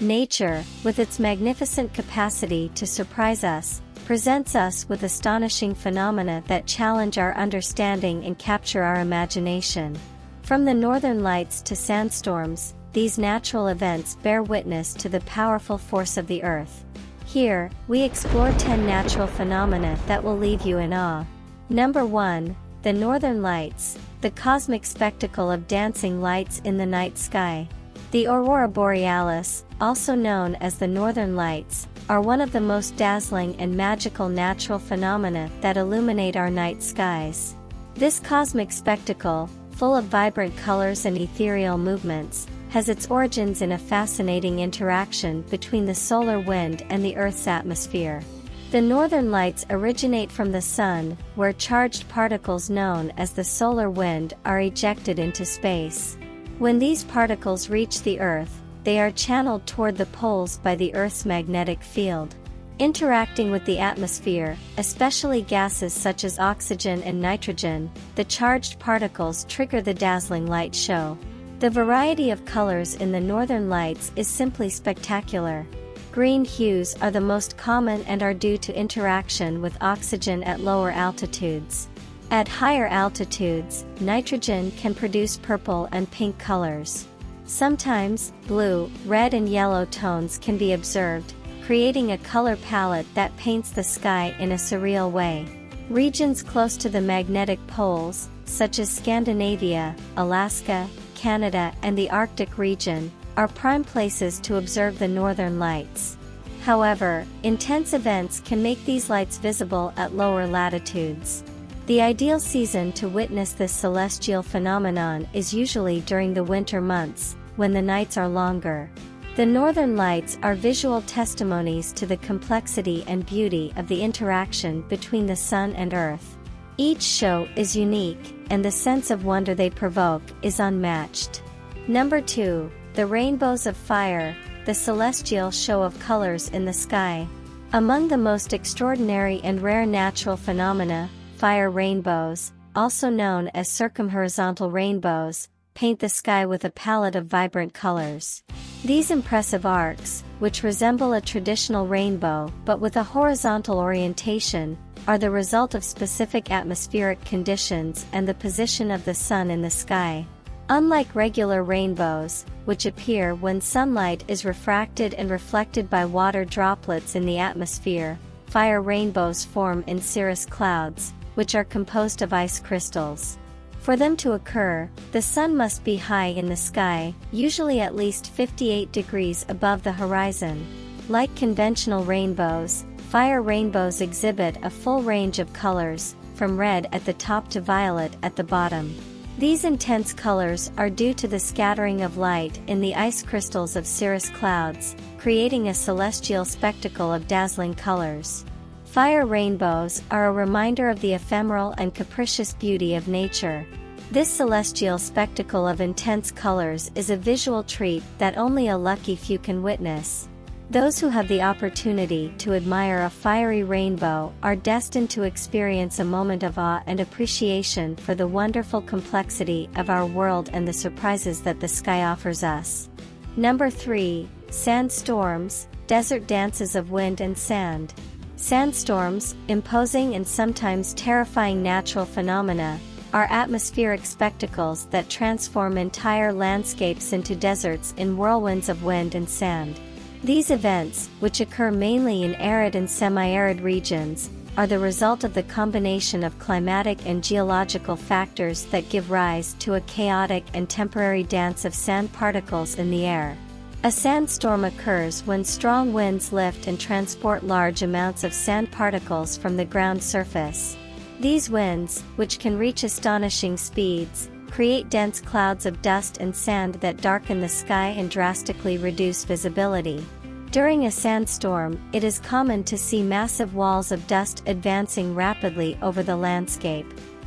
Nature, with its magnificent capacity to surprise us, presents us with astonishing phenomena that challenge our understanding and capture our imagination. From the northern lights to sandstorms, these natural events bear witness to the powerful force of the earth. Here, we explore 10 natural phenomena that will leave you in awe. Number 1. The Northern Lights, the cosmic spectacle of dancing lights in the night sky. The aurora borealis, also known as the Northern Lights, are one of the most dazzling and magical natural phenomena that illuminate our night skies. This cosmic spectacle, full of vibrant colors and ethereal movements, has its origins in a fascinating interaction between the solar wind and the Earth's atmosphere. The northern lights originate from the Sun, where charged particles known as the solar wind are ejected into space. When these particles reach the Earth, they are channeled toward the poles by the Earth's magnetic field. Interacting with the atmosphere, especially gases such as oxygen and nitrogen, the charged particles trigger the dazzling light show. The variety of colors in the northern lights is simply spectacular. Green hues are the most common and are due to interaction with oxygen at lower altitudes. At higher altitudes, nitrogen can produce purple and pink colors. Sometimes, blue, red and yellow tones can be observed, creating a color palette that paints the sky in a surreal way. Regions close to the magnetic poles, such as Scandinavia, Alaska, Canada and the Arctic region, are prime places to observe the northern lights. However, intense events can make these lights visible at lower latitudes. The ideal season to witness this celestial phenomenon is usually during the winter months, when the nights are longer. The northern lights are visual testimonies to the complexity and beauty of the interaction between the Sun and Earth. Each show is unique, and the sense of wonder they provoke is unmatched. Number 2. The Rainbows of Fire, the celestial show of colors in the sky. Among the most extraordinary and rare natural phenomena, fire rainbows, also known as circumhorizontal rainbows, paint the sky with a palette of vibrant colors. These impressive arcs, which resemble a traditional rainbow but with a horizontal orientation, are the result of specific atmospheric conditions and the position of the Sun in the sky. Unlike regular rainbows, which appear when sunlight is refracted and reflected by water droplets in the atmosphere, fire rainbows form in cirrus clouds, which are composed of ice crystals. For them to occur, the Sun must be high in the sky, usually at least 58 degrees above the horizon. Like conventional rainbows, fire rainbows exhibit a full range of colors, from red at the top to violet at the bottom. These intense colors are due to the scattering of light in the ice crystals of cirrus clouds, creating a celestial spectacle of dazzling colors. Fire rainbows are a reminder of the ephemeral and capricious beauty of nature. This celestial spectacle of intense colors is a visual treat that only a lucky few can witness. Those who have the opportunity to admire a fiery rainbow are destined to experience a moment of awe and appreciation for the wonderful complexity of our world and the surprises that the sky offers us. Number 3. Sandstorms, desert dances of wind and sand. Sandstorms, imposing and sometimes terrifying natural phenomena, are atmospheric spectacles that transform entire landscapes into deserts in whirlwinds of wind and sand. These events, which occur mainly in arid and semi-arid regions, are the result of the combination of climatic and geological factors that give rise to a chaotic and temporary dance of sand particles in the air. A sandstorm occurs when strong winds lift and transport large amounts of sand particles from the ground surface. These winds, which can reach astonishing speeds, create dense clouds of dust and sand that darken the sky and drastically reduce visibility. During a sandstorm, it is common to see massive walls of dust advancing rapidly over the landscape.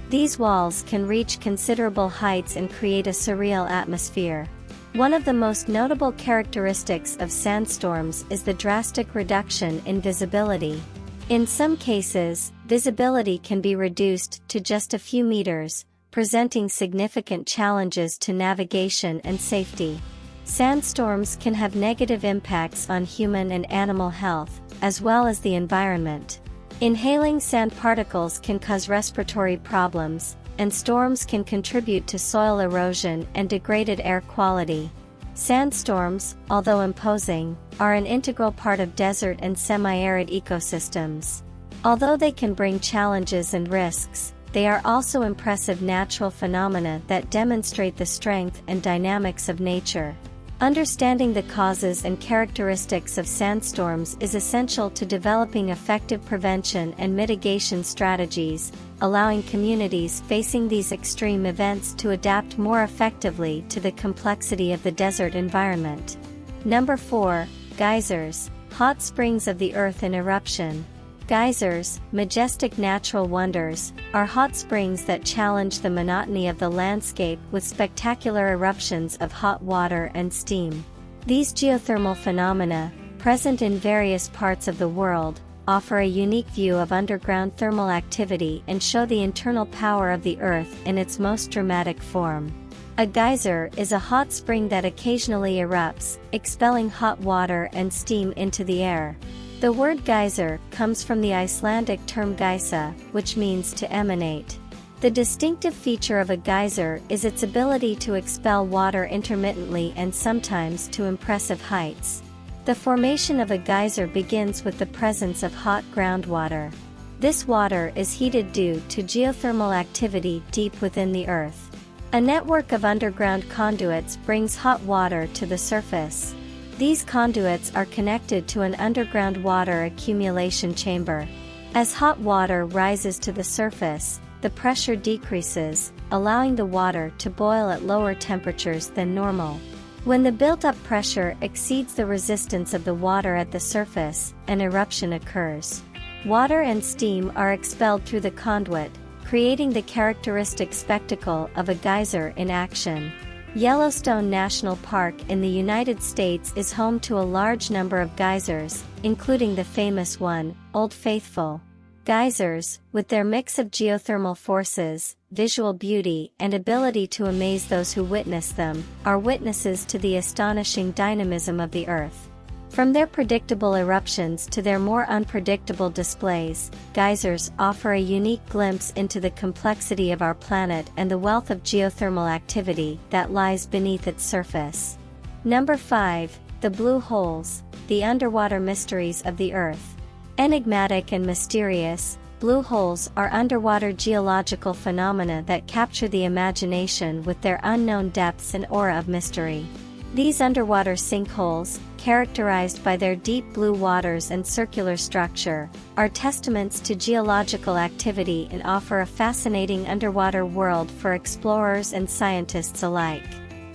These walls can reach considerable heights and create a surreal atmosphere. One of the most notable characteristics of sandstorms is the drastic reduction in visibility. In some cases, visibility can be reduced to just a few meters, presenting significant challenges to navigation and safety. Sandstorms can have negative impacts on human and animal health, as well as the environment. Inhaling sand particles can cause respiratory problems, and storms can contribute to soil erosion and degraded air quality. Sandstorms, although imposing, are an integral part of desert and semi-arid ecosystems. Although they can bring challenges and risks, they are also impressive natural phenomena that demonstrate the strength and dynamics of nature. Understanding the causes and characteristics of sandstorms is essential to developing effective prevention and mitigation strategies, allowing communities facing these extreme events to adapt more effectively to the complexity of the desert environment. Number 4. Geysers, hot springs of the earth in eruption. Geysers, majestic natural wonders, are hot springs that challenge the monotony of the landscape with spectacular eruptions of hot water and steam. These geothermal phenomena, present in various parts of the world, offer a unique view of underground thermal activity and show the internal power of the earth in its most dramatic form. A geyser is a hot spring that occasionally erupts, expelling hot water and steam into the air. The word geyser comes from the Icelandic term geysa, which means to emanate. The distinctive feature of a geyser is its ability to expel water intermittently and sometimes to impressive heights. The formation of a geyser begins with the presence of hot groundwater. This water is heated due to geothermal activity deep within the earth. A network of underground conduits brings hot water to the surface. These conduits are connected to an underground water accumulation chamber. As hot water rises to the surface, the pressure decreases, allowing the water to boil at lower temperatures than normal. When the built-up pressure exceeds the resistance of the water at the surface, an eruption occurs. Water and steam are expelled through the conduit, creating the characteristic spectacle of a geyser in action. Yellowstone National Park in the United States is home to a large number of geysers, including the famous one, Old Faithful. Geysers, with their mix of geothermal forces, visual beauty, and ability to amaze those who witness them, are witnesses to the astonishing dynamism of the Earth. From their predictable eruptions to their more unpredictable displays, geysers offer a unique glimpse into the complexity of our planet and the wealth of geothermal activity that lies beneath its surface. Number 5. The blue holes, the underwater mysteries of the Earth. Enigmatic and mysterious, blue holes are underwater geological phenomena that capture the imagination with their unknown depths and aura of mystery. These underwater sinkholes, characterized by their deep blue waters and circular structure, are testaments to geological activity and offer a fascinating underwater world for explorers and scientists alike.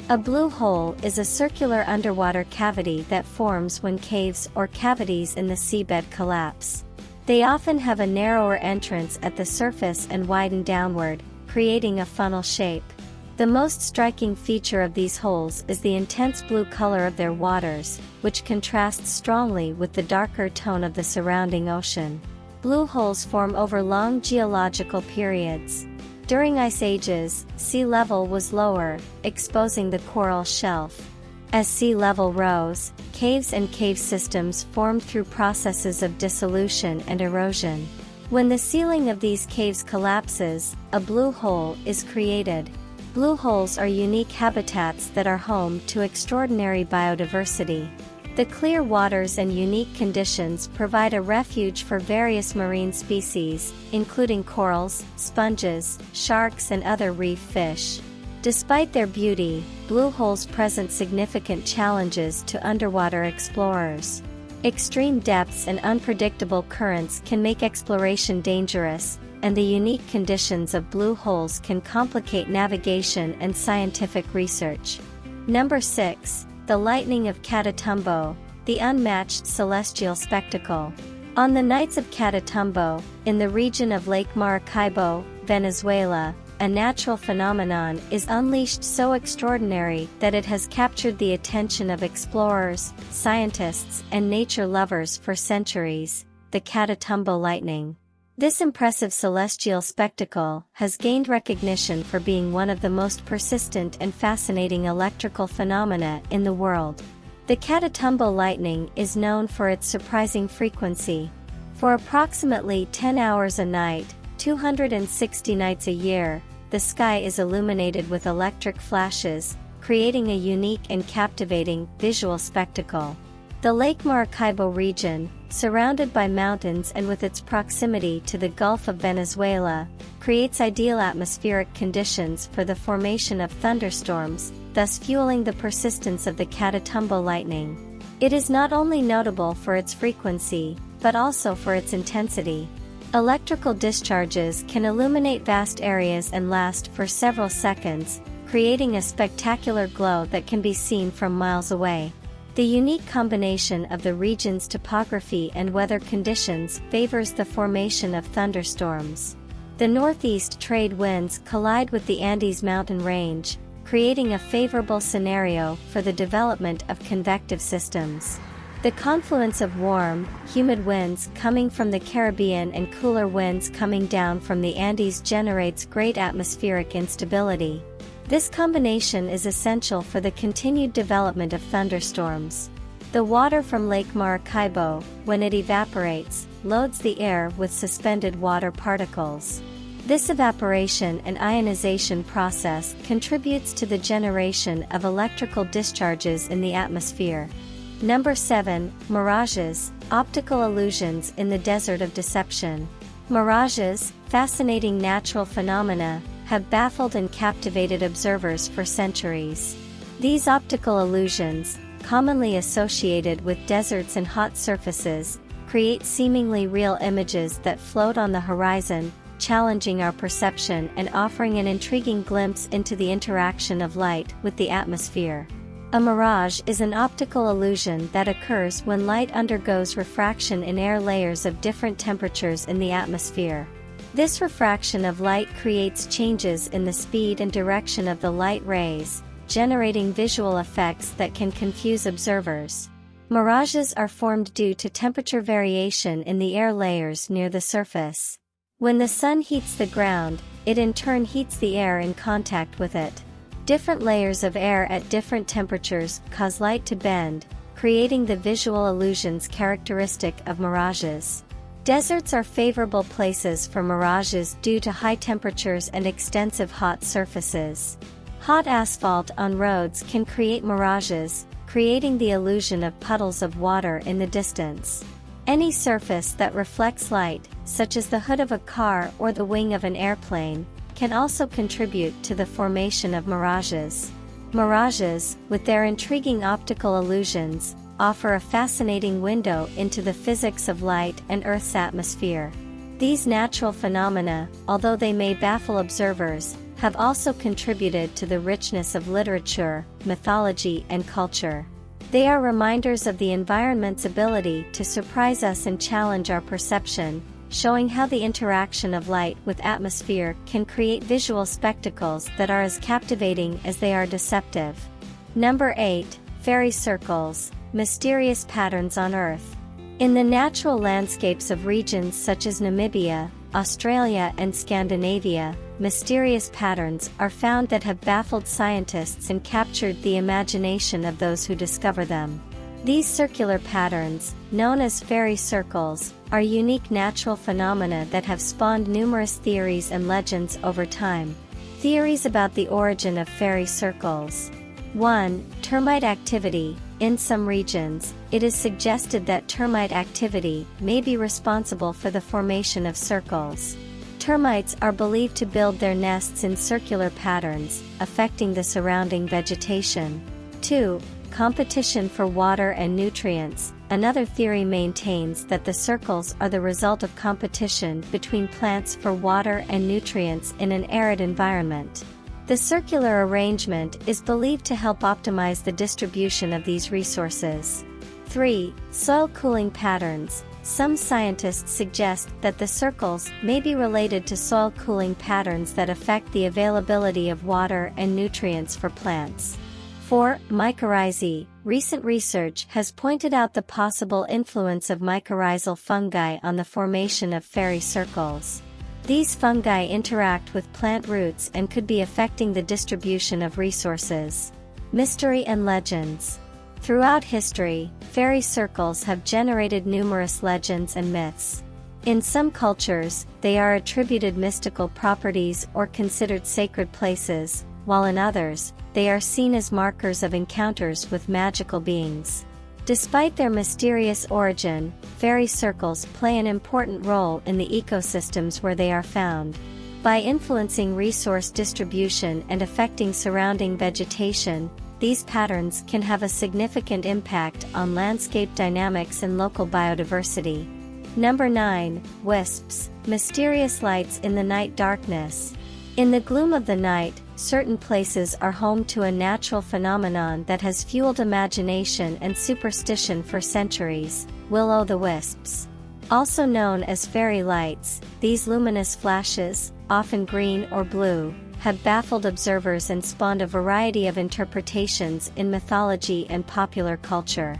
A blue hole is a circular underwater cavity that forms when caves or cavities in the seabed collapse. They often have a narrower entrance at the surface and widen downward, creating a funnel shape. The most striking feature of these holes is the intense blue color of their waters, which contrasts strongly with the darker tone of the surrounding ocean. Blue holes form over long geological periods. During ice ages, sea level was lower, exposing the coral shelf. As sea level rose, caves and cave systems formed through processes of dissolution and erosion. When the ceiling of these caves collapses, a blue hole is created. Blue holes are unique habitats that are home to extraordinary biodiversity. The clear waters and unique conditions provide a refuge for various marine species, including corals, sponges, sharks, and other reef fish. Despite their beauty, blue holes present significant challenges to underwater explorers. Extreme depths and unpredictable currents can make exploration dangerous, and the unique conditions of blue holes can complicate navigation and scientific research. Number 6. The lightning of Catatumbo, the unmatched celestial spectacle. On the nights of Catatumbo, in the region of Lake Maracaibo, Venezuela, a natural phenomenon is unleashed so extraordinary that it has captured the attention of explorers, scientists, and nature lovers for centuries: the Catatumbo lightning. This impressive celestial spectacle has gained recognition for being one of the most persistent and fascinating electrical phenomena in the world. The Catatumbo lightning is known for its surprising frequency. For approximately 10 hours a night, 260 nights a year, the sky is illuminated with electric flashes, creating a unique and captivating visual spectacle. The Lake Maracaibo region, surrounded by mountains and with its proximity to the Gulf of Venezuela, creates ideal atmospheric conditions for the formation of thunderstorms, thus fueling the persistence of the Catatumbo lightning. It is not only notable for its frequency, but also for its intensity. Electrical discharges can illuminate vast areas and last for several seconds, creating a spectacular glow that can be seen from miles away. The unique combination of the region's topography and weather conditions favors the formation of thunderstorms. The northeast trade winds collide with the Andes mountain range, creating a favorable scenario for the development of convective systems. The confluence of warm, humid winds coming from the Caribbean and cooler winds coming down from the Andes generates great atmospheric instability. This combination is essential for the continued development of thunderstorms. The water from Lake Maracaibo, when it evaporates, loads the air with suspended water particles. This evaporation and ionization process contributes to the generation of electrical discharges in the atmosphere. Number 7. Mirages, optical illusions in the desert of deception. Mirages, fascinating natural phenomena, have baffled and captivated observers for centuries. These optical illusions, commonly associated with deserts and hot surfaces, create seemingly real images that float on the horizon, challenging our perception and offering an intriguing glimpse into the interaction of light with the atmosphere. A mirage is an optical illusion that occurs when light undergoes refraction in air layers of different temperatures in the atmosphere. This refraction of light creates changes in the speed and direction of the light rays, generating visual effects that can confuse observers. Mirages are formed due to temperature variation in the air layers near the surface. When the sun heats the ground, it in turn heats the air in contact with it. Different layers of air at different temperatures cause light to bend, creating the visual illusions characteristic of mirages. Deserts are favorable places for mirages due to high temperatures and extensive hot surfaces. Hot asphalt on roads can create mirages, creating the illusion of puddles of water in the distance. Any surface that reflects light, such as the hood of a car or the wing of an airplane, can also contribute to the formation of mirages. Mirages, with their intriguing optical illusions, offer a fascinating window into the physics of light and Earth's atmosphere. These natural phenomena, although they may baffle observers, have also contributed to the richness of literature, mythology, and culture. They are reminders of the environment's ability to surprise us and challenge our perception, showing how the interaction of light with atmosphere can create visual spectacles that are as captivating as they are deceptive. Number 8. Fairy circles, mysterious patterns on Earth. In the natural landscapes of regions such as Namibia, Australia, and Scandinavia, mysterious patterns are found that have baffled scientists and captured the imagination of those who discover them. These circular patterns, known as fairy circles, are unique natural phenomena that have spawned numerous theories and legends over time. Theories about the origin of fairy circles. 1. Termite activity. In some regions, it is suggested that termite activity may be responsible for the formation of circles. Termites are believed to build their nests in circular patterns, affecting the surrounding vegetation. 2. Competition for water and nutrients. Another theory maintains that the circles are the result of competition between plants for water and nutrients in an arid environment. The circular arrangement is believed to help optimize the distribution of these resources. 3. Soil cooling patterns. Some scientists suggest that the circles may be related to soil cooling patterns that affect the availability of water and nutrients for plants. 4. Mycorrhizae. Recent research has pointed out the possible influence of mycorrhizal fungi on the formation of fairy circles. These fungi interact with plant roots and could be affecting the distribution of resources. Mystery and legends. Throughout history, fairy circles have generated numerous legends and myths. In some cultures, they are attributed mystical properties or considered sacred places, while in others, they are seen as markers of encounters with magical beings. Despite their mysterious origin, fairy circles play an important role in the ecosystems where they are found. By influencing resource distribution and affecting surrounding vegetation, these patterns can have a significant impact on landscape dynamics and local biodiversity. Number 9. Wisps. Mysterious lights in the night darkness. In the gloom of the night, certain places are home to a natural phenomenon that has fueled imagination and superstition for centuries: will-o'-the-wisps. Also known as fairy lights, these luminous flashes, often green or blue, have baffled observers and spawned a variety of interpretations in mythology and popular culture.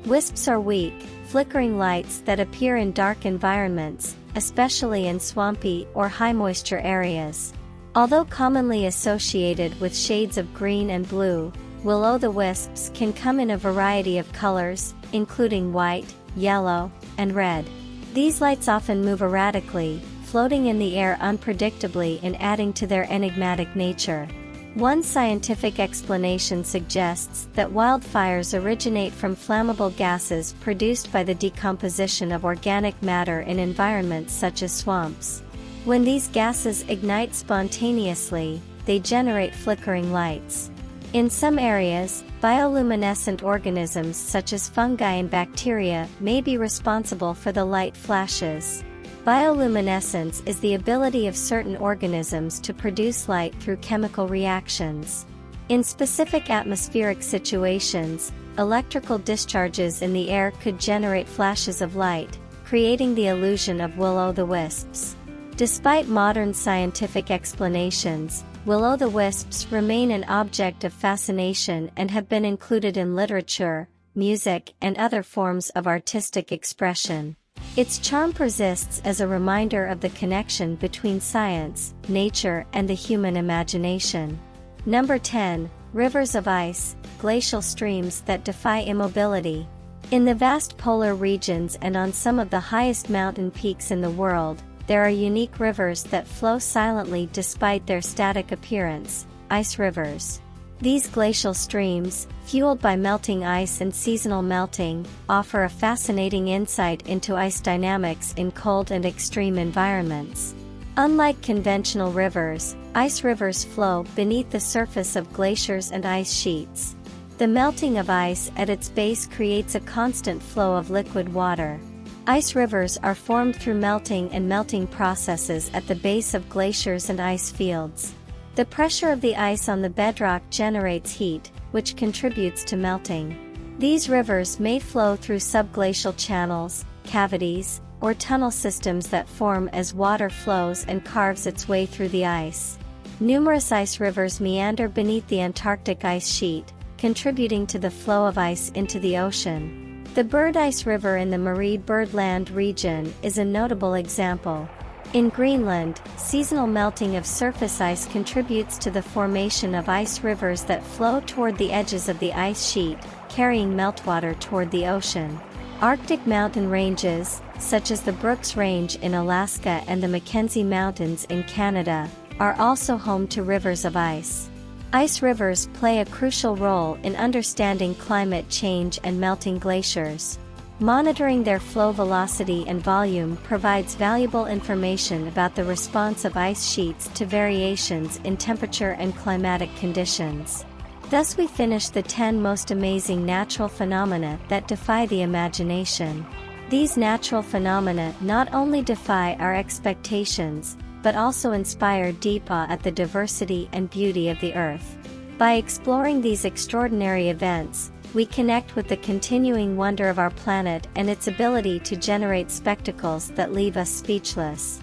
Wisps are weak, flickering lights that appear in dark environments, especially in swampy or high-moisture areas. Although commonly associated with shades of green and blue, will-o'-the-wisps can come in a variety of colors, including white, yellow, and red. These lights often move erratically, floating in the air unpredictably and adding to their enigmatic nature. One scientific explanation suggests that wildfires originate from flammable gases produced by the decomposition of organic matter in environments such as swamps. When these gases ignite spontaneously, they generate flickering lights. In some areas, bioluminescent organisms such as fungi and bacteria may be responsible for the light flashes. Bioluminescence is the ability of certain organisms to produce light through chemical reactions. In specific atmospheric situations, electrical discharges in the air could generate flashes of light, creating the illusion of will-o'-the-wisps. Despite modern scientific explanations, will-o'-the-wisps remain an object of fascination and have been included in literature, music, and other forms of artistic expression. Its charm persists as a reminder of the connection between science, nature, and the human imagination. Number 10. Rivers of ice, glacial streams that defy immobility. In the vast polar regions and on some of the highest mountain peaks in the world, there are unique rivers that flow silently despite their static appearance, ice rivers. These glacial streams, fueled by melting ice and seasonal melting, offer a fascinating insight into ice dynamics in cold and extreme environments. Unlike conventional rivers, ice rivers flow beneath the surface of glaciers and ice sheets. The melting of ice at its base creates a constant flow of liquid water. Ice rivers are formed through melting and melting processes at the base of glaciers and ice fields. The pressure of the ice on the bedrock generates heat, which contributes to melting. These rivers may flow through subglacial channels, cavities, or tunnel systems that form as water flows and carves its way through the ice. Numerous ice rivers meander beneath the Antarctic ice sheet, contributing to the flow of ice into the ocean. The Bird Ice River in the Marie Birdland region is a notable example. In Greenland, seasonal melting of surface ice contributes to the formation of ice rivers that flow toward the edges of the ice sheet, carrying meltwater toward the ocean. Arctic mountain ranges, such as the Brooks Range in Alaska and the Mackenzie Mountains in Canada, are also home to rivers of ice. Ice rivers play a crucial role in understanding climate change and melting glaciers. Monitoring their flow velocity and volume provides valuable information about the response of ice sheets to variations in temperature and climatic conditions. Thus we finish the 10 most amazing natural phenomena that defy the imagination. These natural phenomena not only defy our expectations, but also inspire deep awe at the diversity and beauty of the Earth. By exploring these extraordinary events, we connect with the continuing wonder of our planet and its ability to generate spectacles that leave us speechless.